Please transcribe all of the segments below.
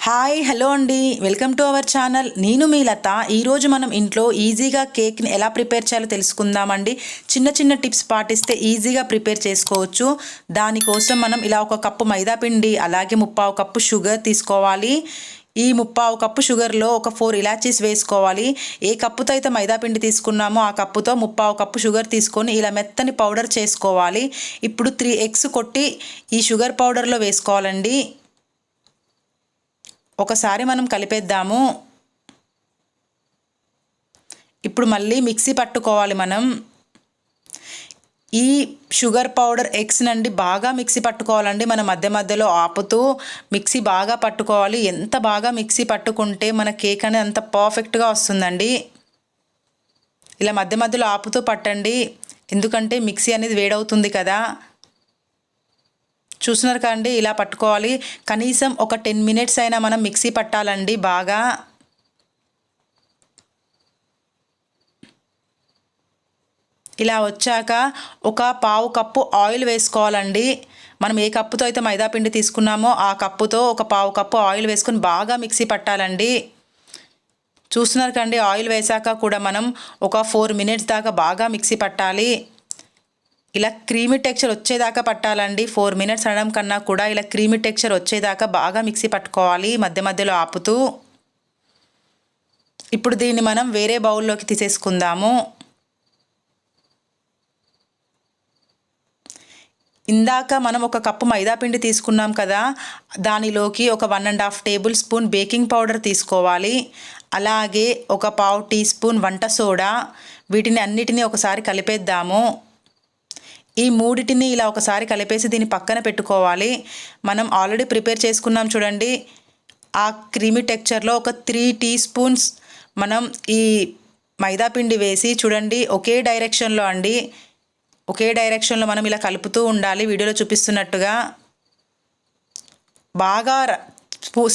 Hi hello అండి, welcome to our channel. నేను మీ లత. ఈరోజు మనం ఇంట్లో ఈజీగా కేక్ని ఎలా ప్రిపేర్ చేయాలో తెలుసుకుందామండి. చిన్న చిన్న టిప్స్ పాటిస్తే ఈజీగా ప్రిపేర్ చేసుకోవచ్చు. దానికోసం మనం ఇలా ఒక కప్పు మైదా పిండి, అలాగే 3/4 కప్పు షుగర్ తీసుకోవాలి. ఈ 3/4 కప్పు షుగర్లో ఒక 4 ఇలాచీస్ వేసుకోవాలి. ఏ కప్పుతో అయితే మైదా పిండి తీసుకున్నామో ఆ కప్పుతో 3/4 కప్పు షుగర్ తీసుకొని ఇలా మెత్తని పౌడర్ చేసుకోవాలి. ఇప్పుడు 3 ఎగ్స్ కొట్టి ఈ షుగర్ పౌడర్లో వేసుకోవాలండి. ఒకసారి మనం కలిపేద్దాము. ఇప్పుడు మళ్ళీ మిక్సీ పట్టుకోవాలి మనం. ఈ షుగర్ పౌడర్ ఎగ్స్ నండి బాగా మిక్సీ పట్టుకోవాలండి. మన మధ్య మధ్యలో ఆపుతూ మిక్సీ బాగా పట్టుకోవాలి. ఎంత బాగా మిక్సీ పట్టుకుంటే మన కేక్ అనేది అంత పర్ఫెక్ట్గా వస్తుందండి. ఇలా మధ్య మధ్యలో ఆపుతూ పట్టండి, ఎందుకంటే మిక్సీ అనేది వేడవుతుంది కదా. చూస్తున్నారు కదండి, ఇలా పట్టుకోవాలి. కనీసం ఒక 10 మినిట్స్ అయినా మనం మిక్సీ పట్టాలండి బాగా. ఇలా వచ్చాక ఒక 1/2 కప్పు ఆయిల్ వేసుకోవాలండి. మనం ఏ కప్పుతో అయితే మైదా పిండి తీసుకున్నామో ఆ కప్పుతో ఒక 1/2 కప్పు ఆయిల్ వేసుకొని బాగా మిక్సీ పట్టాలండి. చూస్తున్నారు కదండి, ఆయిల్ వేసాక కూడా మనం ఒక 4 మినిట్స్ దాకా బాగా మిక్సీ పట్టాలి. ఇలా క్రీమీ టెక్స్చర్ వచ్చేదాకా పట్టాలండి. 4 మినిట్స్ అనడం కన్నా కూడా ఇలా క్రీమీ టెక్స్చర్ వచ్చేదాకా బాగా మిక్సీ పట్టుకోవాలి, మధ్య మధ్యలో ఆపుతూ. ఇప్పుడు దీన్ని మనం వేరే బౌల్లోకి తీసేసుకుందాము. ఇందాక మనం ఒక కప్పు మైదా పిండి తీసుకున్నాం కదా, దానిలోకి ఒక 1.5 టేబుల్ స్పూన్ బేకింగ్ పౌడర్ తీసుకోవాలి. అలాగే ఒక 1/2 టీ స్పూన్ వంట సోడా. వీటిని అన్నిటినీ ఒకసారి కలిపేద్దాము. ఈ మూడిటిని ఇలా ఒకసారి కలిపేసి దీన్ని పక్కన పెట్టుకోవాలి. మనం ఆల్రెడీ ప్రిపేర్ చేసుకున్నాం చూడండి, ఆ క్రీమీ టెక్స్చర్లో ఒక 3 టీ స్పూన్స్ మనం ఈ మైదా పిండి వేసి చూడండి, ఒకే డైరెక్షన్లో అండి, ఒకే డైరెక్షన్లో మనం ఇలా కలుపుతూ ఉండాలి. వీడియోలో చూపిస్తున్నట్టుగా బాగా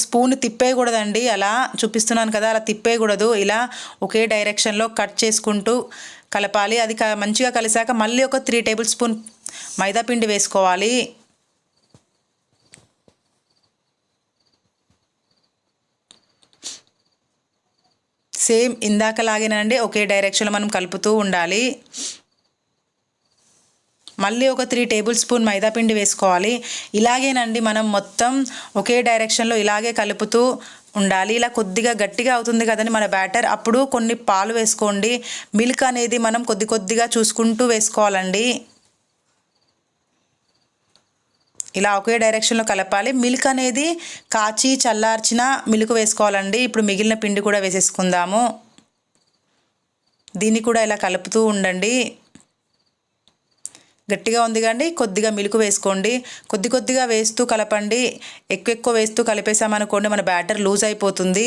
స్పూన్ తిప్పేయకూడదండి. అలా చూపిస్తున్నాను కదా, అలా తిప్పేయకూడదు. ఇలా ఒకే డైరెక్షన్లో కట్ చేసుకుంటూ కలపాలి. అది మంచిగా కలిసాక మళ్ళీ ఒక 3 టేబుల్ స్పూన్ మైదా పిండి వేసుకోవాలి. సేమ్ ఇందాకలాగేనండి, ఒకే డైరెక్షన్లో మనం కలుపుతూ ఉండాలి. మళ్ళీ ఒక 3 టేబుల్ స్పూన్ మైదా పిండి వేసుకోవాలి. ఇలాగేనండి మనం మొత్తం ఒకే డైరెక్షన్లో ఇలాగే కలుపుతూ ఉండాలి. ఇలా కొద్దిగా గట్టిగా అవుతుంది కదండి మన బ్యాటర్, అప్పుడు కొన్ని పాలు వేసుకోండి. మిల్క్ అనేది మనం కొద్ది కొద్దిగా చూసుకుంటూ వేసుకోవాలండి. ఇలా ఒకే డైరెక్షన్లో కలపాలి. మిల్క్ అనేది కాచి చల్లార్చిన మిల్క్ వేసుకోవాలండి. ఇప్పుడు మిగిలిన పిండి కూడా వేసేసుకుందాము. దీన్ని కూడా ఇలా కలుపుతూ ఉండండి. గట్టిగా ఉంది కానీ కొద్దిగా మిల్క్ వేసుకోండి. కొద్ది కొద్దిగా వేస్తూ కలపండి. ఎక్కువ వేస్తూ కలిపేసామనుకోండి మన బ్యాటర్ లూజ్ అయిపోతుంది.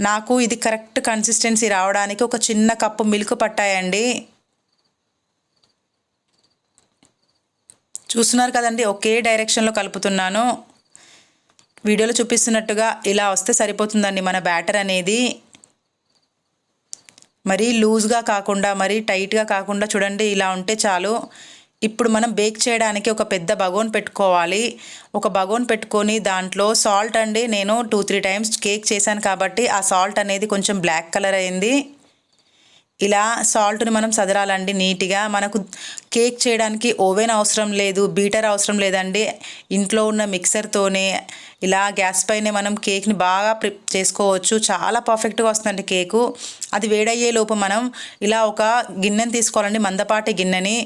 నాకు ఇది కరెక్ట్ కన్సిస్టెన్సీ రావడానికి ఒక చిన్న కప్పు మిల్క్ పట్టాయండి. చూస్తున్నారు కదండి, ఒకే డైరెక్షన్లో కలుపుతున్నాను. వీడియోలో చూపిస్తున్నట్టుగా ఇలా వస్తే సరిపోతుందండి మన బ్యాటర్ అనేది. మరీ లూజ్గా కాకుండా మరీ టైట్గా కాకుండా చూడండి, ఇలా ఉంటే చాలు. ఇప్పుడు మనం బేక్ చేయడానికి ఒక పెద్ద బగోన్ పెట్టుకోవాలి. ఒక బగోన్ పెట్టుకొని దాంట్లో సాల్ట్ అండి, నేను 2-3 టైమ్స్ కేక్ చేశాను కాబట్టి ఆ సాల్ట్ అనేది కొంచెం బ్లాక్ కలర్ అయింది. ఇలా సాల్ట్ని మనం సదరాలండి నీట్గా. మనకు కేక్ చేయడానికి ఓవెన్ అవసరం లేదు, బీటర్ అవసరం లేదండి. ఇంట్లో ఉన్న మిక్సర్తోనే ఇలా గ్యాస్ పైనే మనం కేక్ని బాగా చేసుకోవచ్చు. చాలా పర్ఫెక్ట్గా వస్తుందండి కేకు. అది వేడయ్యే లోపు మనం ఇలా ఒక గిన్నెని తీసుకోవాలండి, మందపాటి గిన్నెని.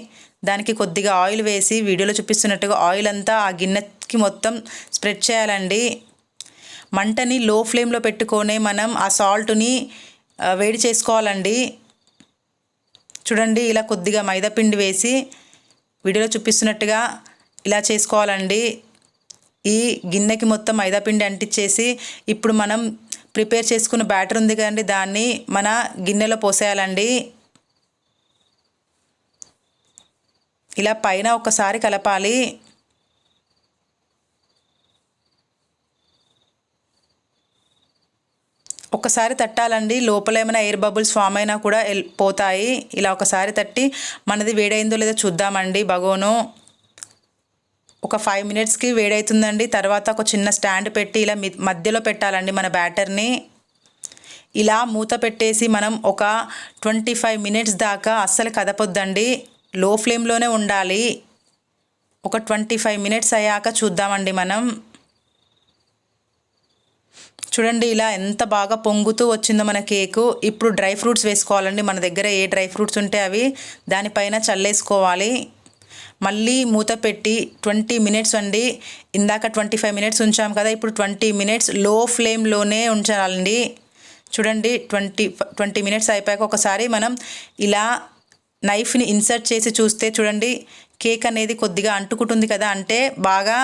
దానికి కొద్దిగా ఆయిల్ వేసి వీడియోలో చూపిస్తున్నట్టుగా ఆయిల్ అంతా ఆ గిన్నెకి మొత్తం స్ప్రెడ్ చేయాలండి. మంటని లో ఫ్లేమ్లో పెట్టుకొని మనం ఆ సాల్ట్ని వేడి చేసుకోవాలండి. చూడండి, ఇలా కొద్దిగా మైదాపిండి వేసి వీడియోలో చూపిస్తున్నట్టుగా ఇలా చేసుకోవాలండి. ఈ గిన్నెకి మొత్తం మైదాపిండి అంటించేసి ఇప్పుడు మనం ప్రిపేర్ చేసుకున్న బ్యాటర్ ఉంది కదండి, దాన్ని మన గిన్నెలో పోసేయాలండి. ఇలా పైన ఒకసారి కలపాలి. ఒకసారి తట్టాలండి, లోపల ఏమైనా ఎయిర్ బబుల్స్ ఫామ్ అయినా కూడా పోతాయి. ఇలా ఒకసారి తట్టి మనది వేడైందో లేదో చూద్దామండి బగోను. ఒక 5 మినిట్స్కి వేడవుతుందండి. తర్వాత ఒక చిన్న స్టాండ్ పెట్టి ఇలా మధ్యలో పెట్టాలండి మన బ్యాటర్ని. ఇలా మూత పెట్టేసి మనం ఒక 25 మినిట్స్ దాకా అస్సలు కదపొద్దండి, లో ఫ్లేమ్లోనే ఉండాలి. ఒక 25 మినిట్స్ అయ్యాక చూద్దామండి మనం. చూడండి ఇలా ఎంత బాగా పొంగుతూ వచ్చిందో మన కేకు. ఇప్పుడు డ్రై ఫ్రూట్స్ వేసుకోవాలండి. మన దగ్గర ఏ డ్రై ఫ్రూట్స్ ఉంటే అవి దానిపైన చల్లేసుకోవాలి. మళ్ళీ మూత పెట్టి 20 మినిట్స్ అండి. ఇందాక 25 మినిట్స్ ఉంచాం కదా, ఇప్పుడు 20 మినిట్స్ లో ఫ్లేమ్లోనే ఉంచాలండి. చూడండి 20 మినిట్స్ అయిపోయాక ఒకసారి మనం ఇలా నైఫ్ని ఇన్సర్ట్ చేసి చూస్తే చూడండి కేక్ అనేది కొద్దిగా అంటుకుంటుంది కదా, అంటే బాగా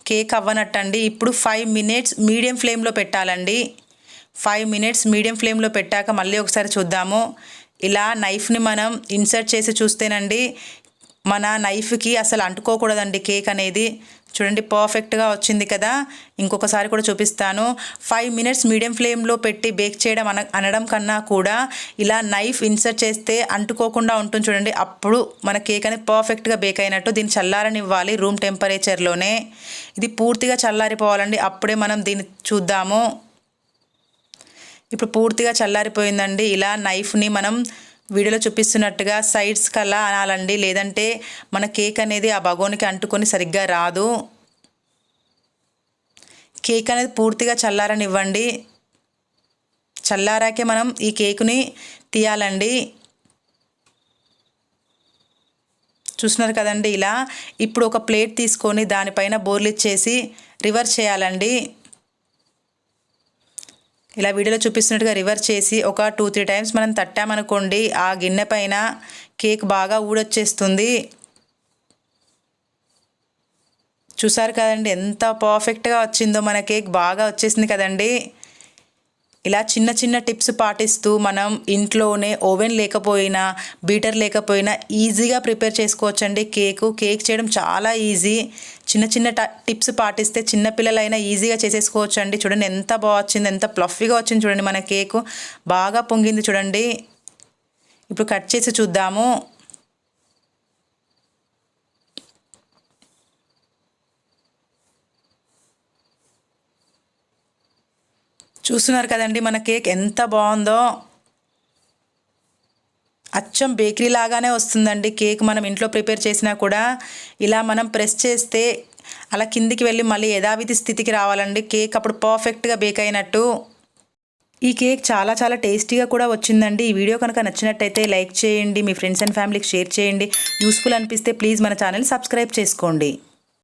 కేక్ అవ్వనట్టండి. ఇప్పుడు 5 మినిట్స్ మీడియం ఫ్లేమ్లో పెట్టాలండి. 5 మినిట్స్ మీడియం ఫ్లేమ్లో పెట్టాక మళ్ళీ ఒకసారి చూద్దాము. ఇలా నైఫ్ని మనం ఇన్సర్ట్ చేసి చూస్తేనండి మన నైఫ్కి అసలు అంటుకోకూడదండి కేక్ అనేది. చూడండి పర్ఫెక్ట్గా వచ్చింది కదా. ఇంకొకసారి కూడా చూపిస్తాను. 5 మినిట్స్ మీడియం ఫ్లేమ్లో పెట్టి బేక్ చేయడం అనడం కన్నా కూడా ఇలా నైఫ్ ఇన్సర్ట్ చేస్తే అంటుకోకుండా ఉంటుంది చూడండి, అప్పుడు మన కేక్ అనేది పర్ఫెక్ట్గా బేక్ అయినట్టు. దీన్ని చల్లారనివ్వాలి రూమ్ టెంపరేచర్లోనే. ఇది పూర్తిగా చల్లారిపోవాలండి, అప్పుడే మనం దీన్ని చూద్దాము. ఇప్పుడు పూర్తిగా చల్లారిపోయిందండి. ఇలా నైఫ్ని మనం వీడియోలో చూపిస్తున్నట్టుగా సైడ్స్కి అలా అనాలండి, లేదంటే మన కేక్ అనేది ఆ బగోనికి అంటుకొని సరిగ్గా రాదు. కేక్ అనేది పూర్తిగా చల్లారనివ్వండి. చల్లారాకే మనం ఈ కేకుని తీయాలండి. చూస్తున్నారు కదండి ఇలా. ఇప్పుడు ఒక ప్లేట్ తీసుకొని దానిపైన బోర్లు ఇచ్చేసి రివర్స్ చేయాలండి. ఇలా వీడియోలో చూపిస్తున్నట్టుగా రివర్స్ చేసి ఒక 2-3 టైమ్స్ మనం తట్టామనుకోండి, ఆ గిన్నె పైన కేక్ బాగా ఊడొచ్చేస్తుంది. చూసారు కదండి ఎంత పర్ఫెక్ట్గా వచ్చిందో మన కేక్, బాగా వచ్చేసింది కదండి. ఇలా చిన్న చిన్న టిప్స్ పాటిస్తూ మనం ఇంట్లోనే ఓవెన్ లేకపోయినా బీటర్ లేకపోయినా ఈజీగా ప్రిపేర్ చేసుకోవచ్చండి కేక్ చేయడం చాలా ఈజీ. చిన్న చిన్న టిప్స్ పాటిస్తే చిన్నపిల్లలైనా ఈజీగా చేసేసుకోవచ్చండి. చూడండి ఎంత బాగా వచ్చింది, ఎంత ప్లఫీగా వచ్చింది చూడండి మన కేకు, బాగా పొంగింది చూడండి. ఇప్పుడు కట్ చేసి చూద్దాము. చూస్తున్నారు కదండి మన కేక్ ఎంత బాగుందో. అచ్చం బేకరీ లాగానే వస్తుందండి కేక్. మనం ఇంట్లో ప్రిపేర్ చేసినా కూడా ఇలా మనం ప్రెస్ చేస్తే అలా కిందికి వెళ్ళి మళ్ళీ యథావిధి స్థితికి రావాలండి కేక్, అప్పుడు పర్ఫెక్ట్గా బేక్ అయినట్టు. ఈ కేక్ చాలా చాలా టేస్టీగా కూడా వచ్చిందండి. ఈ వీడియో కనుక నచ్చినట్టయితే లైక్ చేయండి, మీ ఫ్రెండ్స్ అండ్ ఫ్యామిలీకి షేర్ చేయండి. యూస్ఫుల్ అనిపిస్తే ప్లీజ్ మన ఛానల్ సబ్స్క్రైబ్ చేసుకోండి.